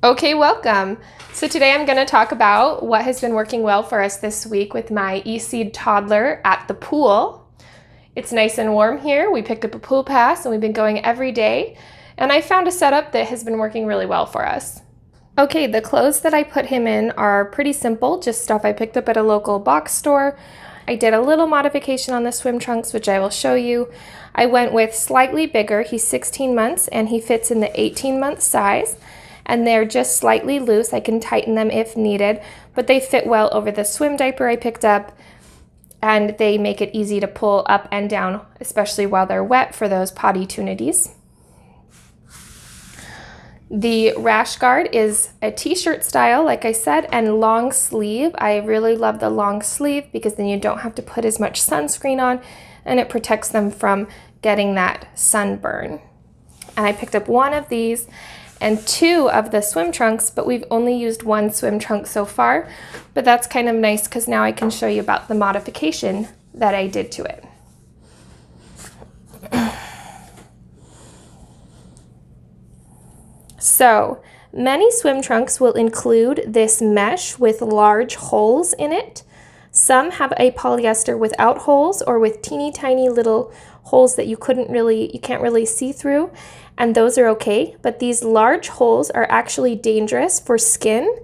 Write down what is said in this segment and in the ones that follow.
Okay, welcome. So today I'm going to talk about what has been working well for us this week with my e-seed toddler at the pool. It's nice and warm here. We picked up a pool pass and we've been going every day. And I found a setup that has been working really well for us. Okay, the clothes that I put him in are pretty simple, just stuff I picked up at a local box store. I did a little modification on the swim trunks, which I will show you. I went with slightly bigger. He's 16 months and he fits in the 18-month size. And they're just slightly loose. I can tighten them if needed, but they fit well over the swim diaper I picked up, and they make it easy to pull up and down, especially while they're wet for those potty tunities. The rash guard is a t-shirt style, like I said, and long sleeve. I really love the long sleeve because then you don't have to put as much sunscreen on, and it protects them from getting that sunburn. And I picked up one of these and two of the swim trunks, but we've only used one swim trunk so far. But that's kind of nice because now I can show you about the modification that I did to it. So many swim trunks will include this mesh with large holes in it. Some have a polyester without holes or with teeny tiny little holes that you can't really see through, and those are okay, but these large holes are actually dangerous for skin.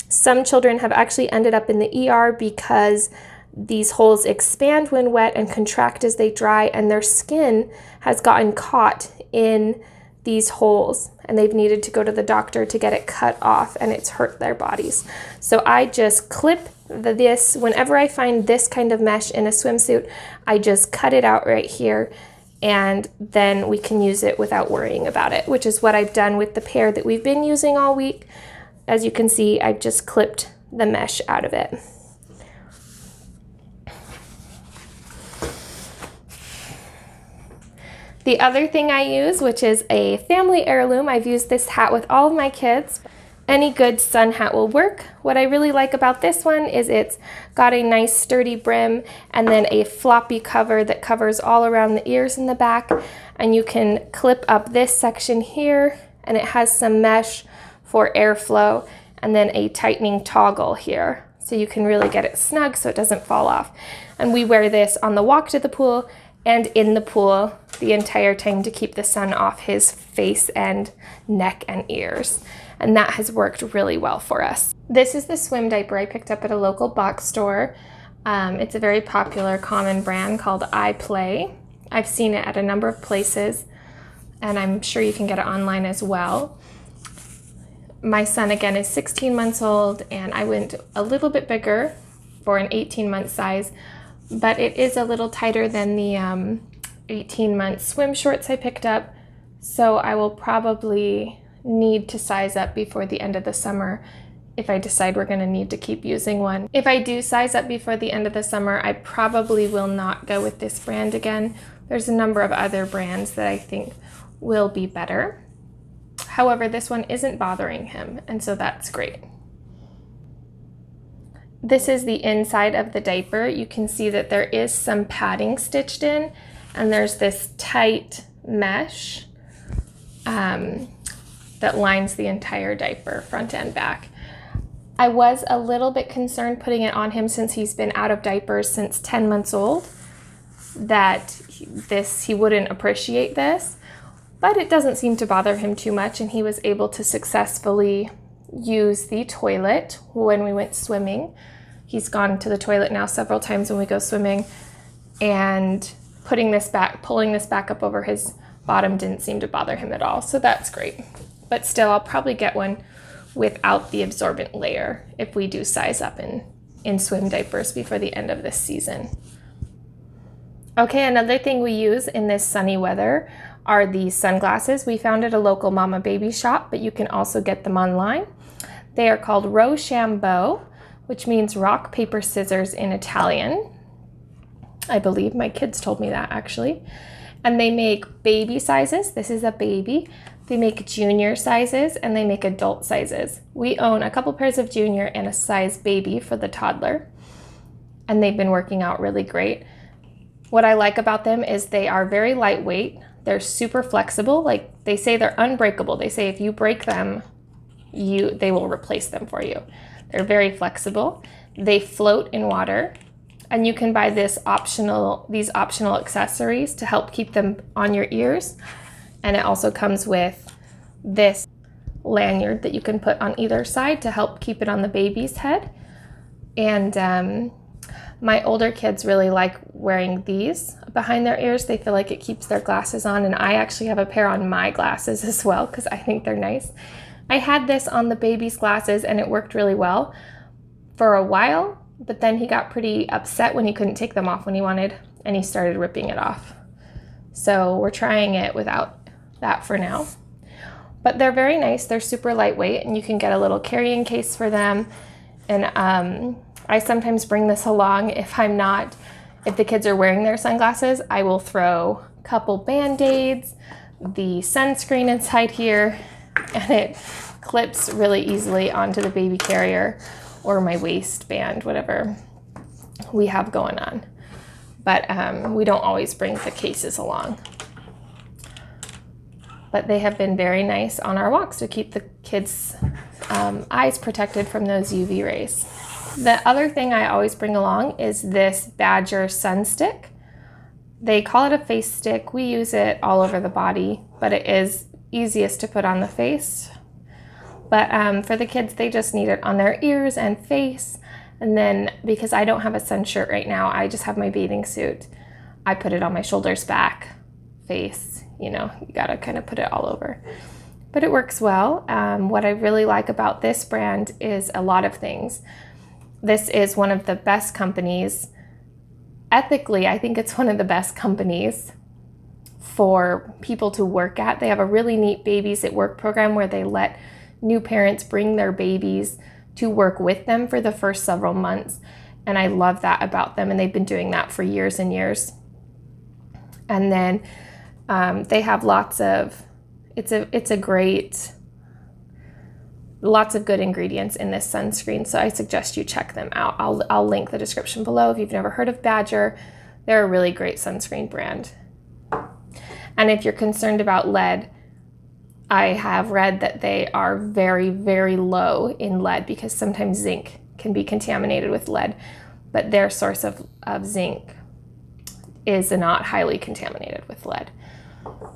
Some children have actually ended up in the ER because these holes expand when wet and contract as they dry, and their skin has gotten caught in these holes and they've needed to go to the doctor to get it cut off, and it's hurt their bodies. So I just clip this, whenever I find this kind of mesh in a swimsuit, I just cut it out right here, and then we can use it without worrying about it, which is what I've done with the pair that we've been using all week. As you can see, I've just clipped the mesh out of it. The other thing I use, which is a family heirloom, I've used this hat with all of my kids. Any good sun hat will work. What I really like about this one is it's got a nice sturdy brim and then a floppy cover that covers all around the ears and the back. And you can clip up this section here, and it has some mesh for airflow and then a tightening toggle here. So you can really get it snug so it doesn't fall off. And we wear this on the walk to the pool and in the pool the entire time to keep the sun off his face and neck and ears. And that has worked really well for us. This is the swim diaper I picked up at a local box store. It's a very popular common brand called iPlay. I've seen it at a number of places, and I'm sure you can get it online as well. My son, again, is 16 months old, and I went a little bit bigger for an 18-month size, but it is a little tighter than the 18-month swim shorts I picked up, so I will probably need to size up before the end of the summer if I decide we're going to need to keep using one. If I do size up before the end of the summer, I probably will not go with this brand again. There's a number of other brands that I think will be better. However, this one isn't bothering him, and so that's great. This is the inside of the diaper. You can see that there is some padding stitched in, and there's this tight mesh that lines the entire diaper, front and back. I was a little bit concerned putting it on him since he's been out of diapers since 10 months old, that he wouldn't appreciate this, but it doesn't seem to bother him too much, and he was able to successfully use the toilet when we went swimming. He's gone to the toilet now several times when we go swimming, and pulling this back up over his bottom didn't seem to bother him at all, so that's great. But still, I'll probably get one without the absorbent layer if we do size up in swim diapers before the end of this season. Okay, another thing we use in this sunny weather are these sunglasses. We found at a local mama baby shop, but you can also get them online. They are called Roshambo, which means rock, paper, scissors in Italian. I believe my kids told me that actually. And they make baby sizes. This is a baby. They make junior sizes and they make adult sizes. We own a couple pairs of junior and a size baby for the toddler, and they've been working out really great. What I like about them is they are very lightweight. They're super flexible. Like they say, they're unbreakable. They say if you break them, they will replace them for you. They're very flexible. They float in water, and you can buy these optional accessories to help keep them on your ears. And it also comes with this lanyard that you can put on either side to help keep it on the baby's head. And my older kids really like wearing these behind their ears. They feel like it keeps their glasses on, and I actually have a pair on my glasses as well because I think they're nice. I had this on the baby's glasses and it worked really well for a while, but then he got pretty upset when he couldn't take them off when he wanted, and he started ripping it off. So we're trying it without that for now. But they're very nice. They're super lightweight, and you can get a little carrying case for them. And I sometimes bring this along if the kids are wearing their sunglasses. I will throw a couple Band-Aids, the sunscreen inside here, and it clips really easily onto the baby carrier or my waistband, whatever we have going on. But we don't always bring the cases along. But they have been very nice on our walks to keep the kids' eyes protected from those UV rays. The other thing I always bring along is this Badger sun stick. They call it a face stick. We use it all over the body, but it is easiest to put on the face. But for the kids, they just need it on their ears and face. And then because I don't have a sun shirt right now, I just have my bathing suit. I put it on my shoulders, back, face, you gotta kind of put it all over. But it works well. What I really like about this brand is a lot of things. This is one of the best companies. Ethically, I think it's one of the best companies for people to work at. They have a really neat Babies at Work program where they let new parents bring their babies to work with them for the first several months. And I love that about them. And they've been doing that for years and years. And then they have lots of good ingredients in this sunscreen. So I suggest you check them out. I'll link the description below if you've never heard of Badger. They're a really great sunscreen brand. And if you're concerned about lead, I have read that they are very, very low in lead because sometimes zinc can be contaminated with lead, but their source of zinc is not highly contaminated with lead.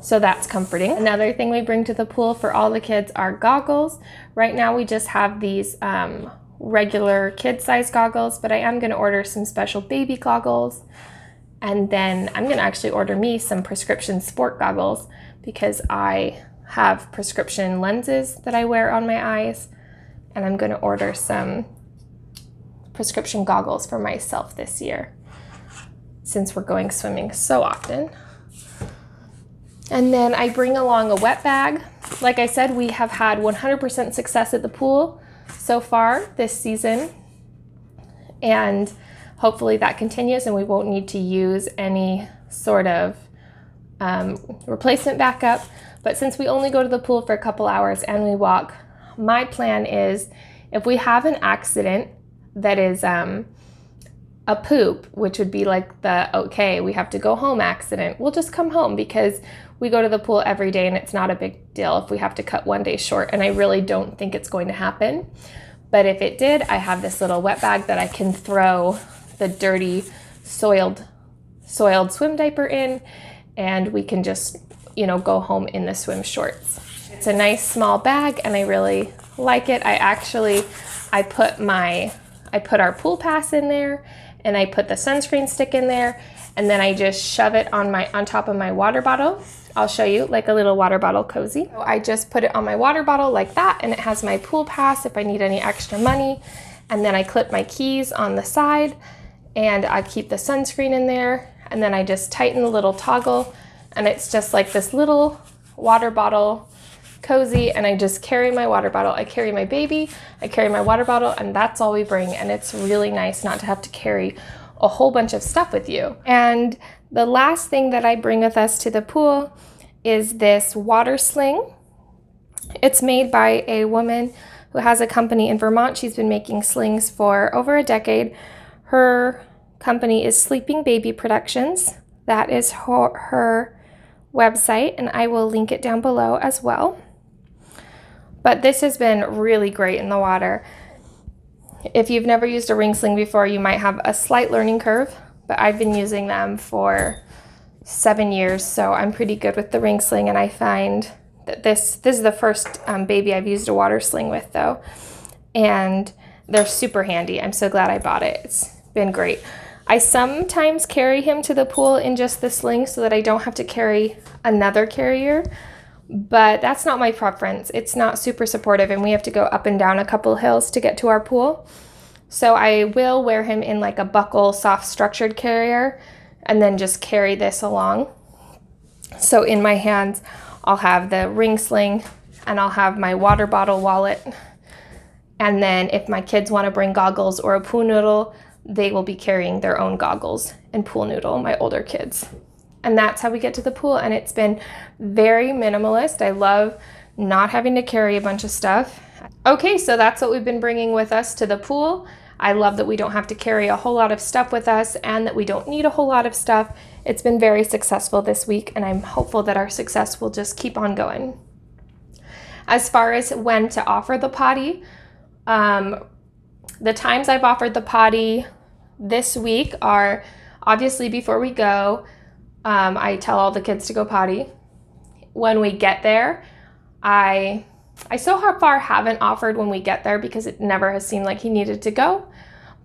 So that's comforting. Another thing we bring to the pool for all the kids are goggles. Right now we just have these regular kid-size goggles, but I am going to order some special baby goggles. And then I'm going to actually order me some prescription sport goggles because I have prescription lenses that I wear on my eyes, and I'm going to order some prescription goggles for myself this year since we're going swimming so often. And then I bring along a wet bag. Like I said, we have had 100% success at the pool so far this season, and hopefully that continues and we won't need to use any sort of replacement backup. But since we only go to the pool for a couple hours and we walk, my plan is if we have an accident that is a poop, which would be like the okay, we have to go home accident, we'll just come home because we go to the pool every day and it's not a big deal if we have to cut one day short, and I really don't think it's going to happen. But if it did, I have this little wet bag that I can throw the dirty, soiled swim diaper in, and we can just go home in the swim shorts. It's a nice small bag and I really like it. I put our pool pass in there, and I put the sunscreen stick in there, and then I just shove it on top of my water bottle. I'll show you, like a little water bottle cozy. So I just put it on my water bottle like that, and it has my pool pass if I need any extra money. And then I clip my keys on the side, and I keep the sunscreen in there, and then I just tighten the little toggle, and it's just like this little water bottle cozy, and I just carry my water bottle. I carry my baby, I carry my water bottle, and that's all we bring. And it's really nice not to have to carry a whole bunch of stuff with you. And the last thing that I bring with us to the pool is this water sling. It's made by a woman who has a company in Vermont. She's been making slings for over a decade. Her company is Sleeping Baby Productions. That is her website, and I will link it down below as well. But this has been really great in the water. If you've never used a ring sling before, you might have a slight learning curve, but I've been using them for 7 years, so I'm pretty good with the ring sling, and I find that this is the first baby I've used a water sling with though, and they're super handy. I'm so glad I bought it. It's been great. I sometimes carry him to the pool in just the sling so that I don't have to carry another carrier, but that's not my preference. It's not super supportive, and we have to go up and down a couple hills to get to our pool. So I will wear him in like a buckle, soft structured carrier, and then just carry this along. So in my hands, I'll have the ring sling, and I'll have my water bottle wallet. And then if my kids want to bring goggles or a pool noodle, they will be carrying their own goggles and pool noodle, my older kids. And that's how we get to the pool, and it's been very minimalist. I love not having to carry a bunch of stuff. Okay, so that's what we've been bringing with us to the pool. I love that we don't have to carry a whole lot of stuff with us and that we don't need a whole lot of stuff. It's been very successful this week, and I'm hopeful that our success will just keep on going. As far as when to offer the potty, the times I've offered the potty this week are obviously before we go. I tell all the kids to go potty. When we get there, I so far haven't offered when we get there because it never has seemed like he needed to go,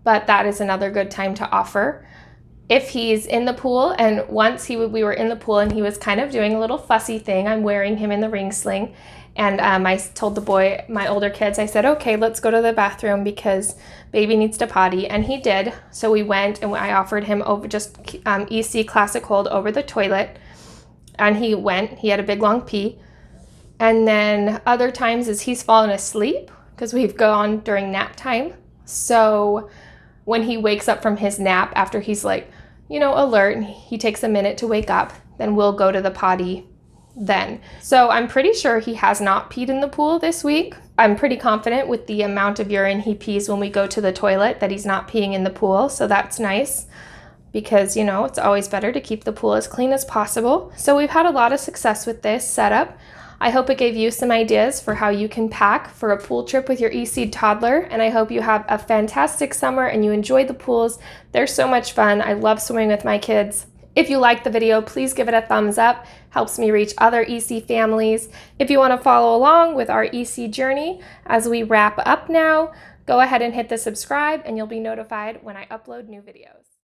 but that is another good time to offer. If he's in the pool, and once we were in the pool and he was kind of doing a little fussy thing, I'm wearing him in the ring sling, and I told the boy, my older kids, I said, okay, let's go to the bathroom because baby needs to potty, and he did. So we went, and I offered him over just EC Classic Hold over the toilet, and he went. He had a big long pee. And then other times is he's fallen asleep because we've gone during nap time. So when he wakes up from his nap after he's like, alert, and he takes a minute to wake up, then we'll go to the potty then. So I'm pretty sure he has not peed in the pool this week. I'm pretty confident with the amount of urine he pees when we go to the toilet that he's not peeing in the pool. So that's nice because, it's always better to keep the pool as clean as possible. So we've had a lot of success with this setup. I hope it gave you some ideas for how you can pack for a pool trip with your EC toddler, and I hope you have a fantastic summer and you enjoy the pools. They're so much fun. I love swimming with my kids. If you liked the video, please give it a thumbs up. Helps me reach other EC families. If you want to follow along with our EC journey as we wrap up now, go ahead and hit the subscribe and you'll be notified when I upload new videos.